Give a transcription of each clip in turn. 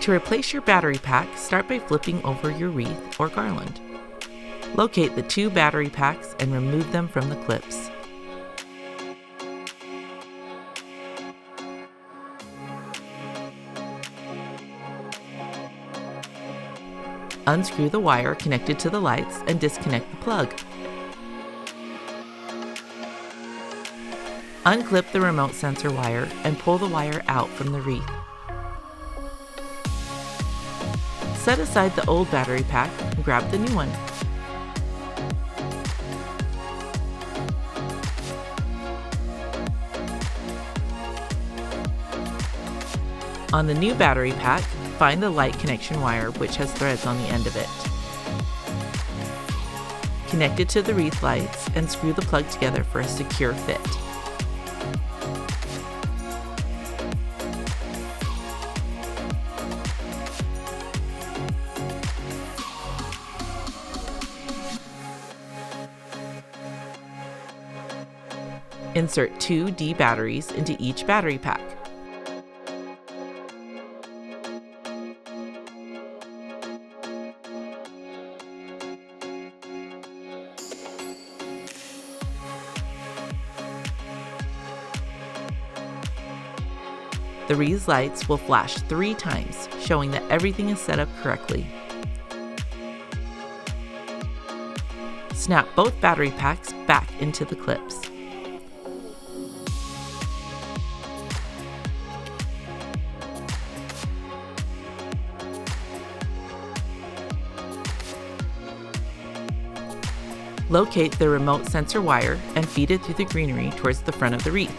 To replace your battery pack, start by flipping over your wreath or garland. Locate the 2 battery packs and remove them from the clips. Unscrew the wire connected to the lights and disconnect the plug. Unclip the remote sensor wire and pull the wire out from the wreath. Set aside the old battery pack and grab the new one. On the new battery pack, find the light connection wire which has threads on the end of it. Connect it to the wreath lights and screw the plug together for a secure fit. Insert 2 D batteries into each battery pack. The wreath lights will flash 3 times, showing that everything is set up correctly. Snap both battery packs back into the clips. Locate the remote sensor wire and feed it through the greenery towards the front of the wreath.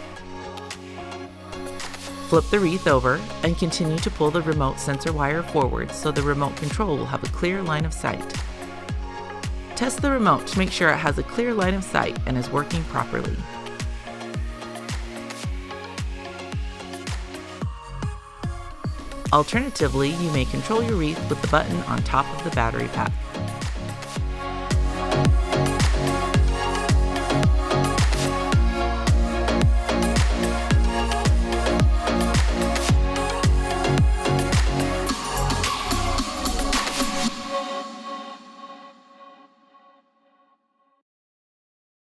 Flip the wreath over and continue to pull the remote sensor wire forward so the remote control will have a clear line of sight. Test the remote to make sure it has a clear line of sight and is working properly. Alternatively, you may control your wreath with the button on top of the battery pack.